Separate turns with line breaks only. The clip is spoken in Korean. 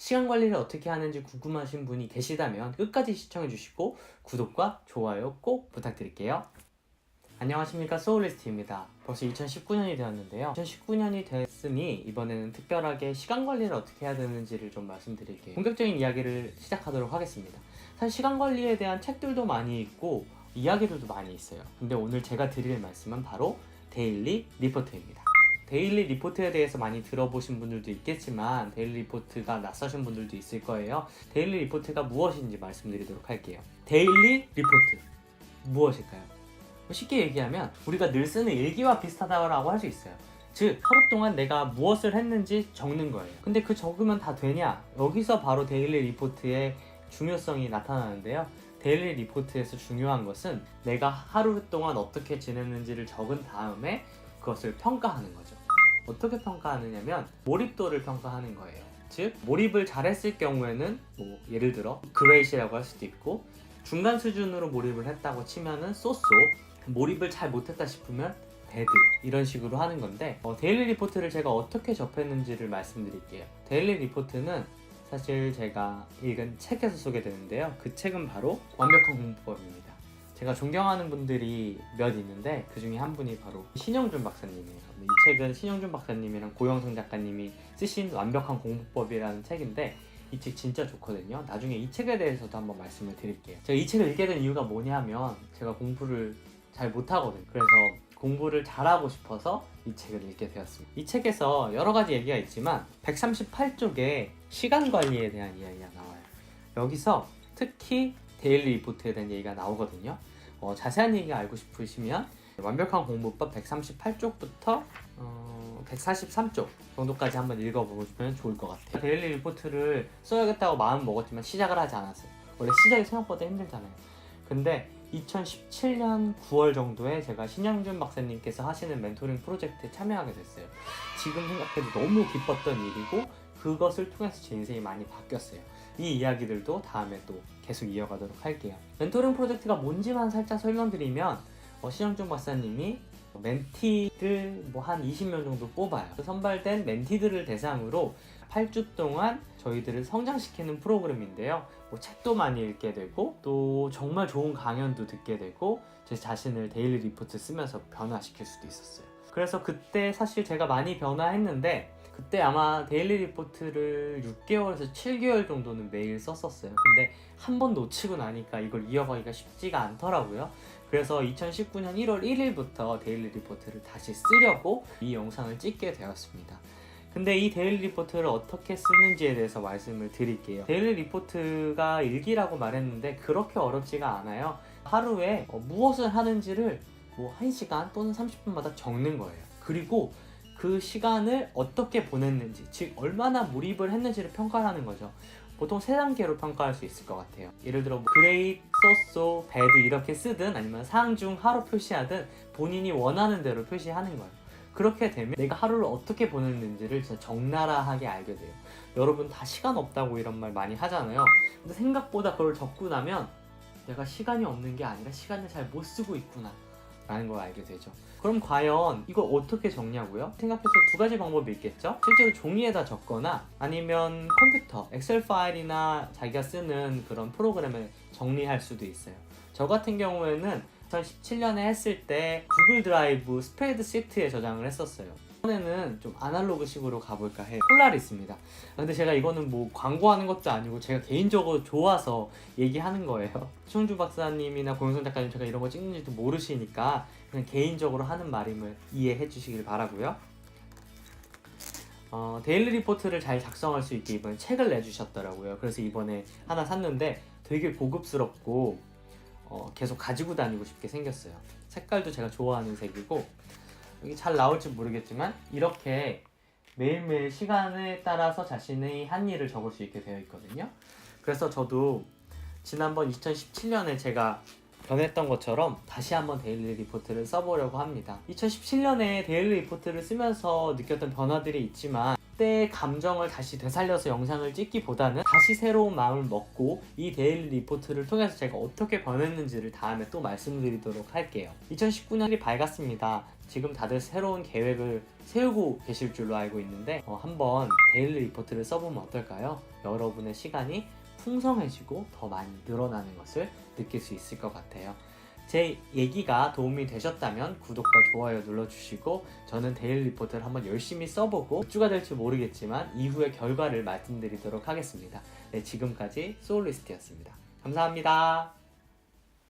시간 관리를 어떻게 하는지 궁금하신 분이 계시다면 끝까지 시청해 주시고 구독과 좋아요 꼭 부탁드릴게요. 안녕하십니까, 소울리스트입니다. 벌써 2019년이 되었는데요. 2019년이 됐으니 이번에는 특별하게 시간 관리를 어떻게 해야 되는지를 좀 말씀드릴게요. 본격적인 이야기를 시작하도록 하겠습니다. 사실 시간 관리에 대한 책들도 많이 있고 이야기들도 많이 있어요. 근데 오늘 제가 드릴 말씀은 바로 데일리 리포트입니다. 데일리 리포트에 대해서 많이 들어보신 분들도 있겠지만 데일리 리포트가 낯서신 분들도 있을 거예요. 데일리 리포트가 무엇인지 말씀드리도록 할게요. 데일리 리포트 무엇일까요? 쉽게 얘기하면 우리가 늘 쓰는 일기와 비슷하다고 할 수 있어요. 즉 하루 동안 내가 무엇을 했는지 적는 거예요. 근데 그 적으면 다 되냐? 여기서 바로 데일리 리포트의 중요성이 나타나는데요. 데일리 리포트에서 중요한 것은 내가 하루 동안 어떻게 지냈는지를 적은 다음에 그것을 평가하는 거죠. 어떻게 평가하느냐면 몰입도를 평가하는 거예요. 즉 몰입을 잘했을 경우에는 뭐 예를 들어 그레이시라고 할 수도 있고, 중간 수준으로 몰입을 했다고 치면은 쏘쏘, 몰입을 잘 못했다 싶으면 배드, 이런 식으로 하는 건데, 데일리 리포트를 제가 어떻게 접했는지를 말씀드릴게요. 데일리 리포트는 사실 제가 읽은 책에서 소개되는데요. 그 책은 바로 완벽한 공부법입니다. 제가 존경하는 분들이 몇 있는데 그 중에 한 분이 바로 신영준 박사님이에요. 이 책은 신영준 박사님이랑 고영성 작가님이 쓰신 완벽한 공부법이라는 책인데 이 책 진짜 좋거든요. 나중에 이 책에 대해서도 한번 말씀을 드릴게요. 제가 이 책을 읽게 된 이유가 뭐냐면 제가 공부를 잘 못하거든요. 그래서 공부를 잘하고 싶어서 이 책을 읽게 되었습니다. 이 책에서 여러 가지 얘기가 있지만 138쪽에 시간 관리에 대한 이야기가 나와요. 여기서 특히 데일리 리포트에 대한 얘기가 나오거든요. 자세한 얘기 알고 싶으시면 완벽한 공부법 138쪽부터 143쪽 정도까지 한번 읽어보시면 좋을 것 같아요. 데일리 리포트를 써야겠다고 마음 먹었지만 시작을 하지 않았어요. 원래 시작이 생각보다 힘들잖아요. 근데 2017년 9월 정도에 제가 신영준 박사님께서 하시는 멘토링 프로젝트에 참여하게 됐어요. 지금 생각해도 너무 기뻤던 일이고 그것을 통해서 제 인생이 많이 바뀌었어요. 이 이야기들도 다음에 또 계속 이어가도록 할게요. 멘토링 프로젝트가 뭔지만 살짝 설명드리면 신영준 박사님이 멘티를 한 20명 정도 뽑아요. 선발된 멘티들을 대상으로 8주 동안 저희들을 성장시키는 프로그램인데요. 책도 많이 읽게 되고 또 정말 좋은 강연도 듣게 되고 제 자신을 데일리 리포트 쓰면서 변화시킬 수도 있었어요. 그래서 그때 사실 제가 많이 변화했는데 그때 아마 데일리 리포트를 6개월에서 7개월 정도는 매일 썼었어요. 근데 한 번 놓치고 나니까 이걸 이어가기가 쉽지가 않더라고요. 그래서 2019년 1월 1일부터 데일리 리포트를 다시 쓰려고 이 영상을 찍게 되었습니다. 근데 이 데일리 리포트를 어떻게 쓰는지에 대해서 말씀을 드릴게요. 데일리 리포트가 일기라고 말했는데 그렇게 어렵지가 않아요. 하루에 무엇을 하는지를 1시간 또는 30분마다 적는 거예요. 그리고 그 시간을 어떻게 보냈는지, 즉 얼마나 몰입을 했는지를 평가하는 거죠. 보통 3단계로 평가할 수 있을 것 같아요. 예를 들어 great, so, bad 이렇게 쓰든 아니면 상중, 하로 표시하든 본인이 원하는 대로 표시하는 거예요. 그렇게 되면 내가 하루를 어떻게 보냈는지를 진짜 적나라하게 알게 돼요. 여러분 다 시간 없다고 이런 말 많이 하잖아요. 근데 생각보다 그걸 적고 나면 내가 시간이 없는 게 아니라 시간을 잘 못 쓰고 있구나 라는 걸 알게 되죠. 그럼 과연 이걸 어떻게 적냐고요? 생각해서 두 가지 방법이 있겠죠? 실제로 종이에다 적거나 아니면 컴퓨터, 엑셀 파일이나 자기가 쓰는 그런 프로그램에 정리할 수도 있어요. 저 같은 경우에는 2017년에 했을 때 구글 드라이브 스프레드시트에 저장을 했었어요. 이번에는 좀 아날로그식으로 가볼까 해요. 폴라리스입니다. 근데 제가 이거는 광고하는 것도 아니고 제가 개인적으로 좋아서 얘기하는 거예요. 신영준 박사님이나 고영선 작가님 제가 이런 거 찍는지도 모르시니까 그냥 개인적으로 하는 말임을 이해해 주시길 바라고요. 데일리 리포트를 잘 작성할 수 있게 이번에 책을 내주셨더라고요. 그래서 이번에 하나 샀는데 되게 고급스럽고 계속 가지고 다니고 싶게 생겼어요. 색깔도 제가 좋아하는 색이고, 여기 잘 나올지 모르겠지만 이렇게 매일매일 시간에 따라서 자신의 한 일을 적을 수 있게 되어 있거든요. 그래서 저도 지난번 2017년에 제가 변했던 것처럼 다시 한번 데일리 리포트를 써보려고 합니다. 2017년에 데일리 리포트를 쓰면서 느꼈던 변화들이 있지만 그때의 감정을 다시 되살려서 영상을 찍기보다는 다시 새로운 마음을 먹고 이 데일리 리포트를 통해서 제가 어떻게 변했는지를 다음에 또 말씀드리도록 할게요. 2019년이 밝았습니다. 지금 다들 새로운 계획을 세우고 계실 줄로 알고 있는데 한번 데일리 리포트를 써보면 어떨까요? 여러분의 시간이 풍성해지고 더 많이 늘어나는 것을 느낄 수 있을 것 같아요. 제 얘기가 도움이 되셨다면 구독과 좋아요 눌러주시고, 저는 데일리 리포트를 한번 열심히 써보고 몇 주가 될지 모르겠지만 이후의 결과를 말씀드리도록 하겠습니다. 네, 지금까지 소울리스트였습니다. 감사합니다.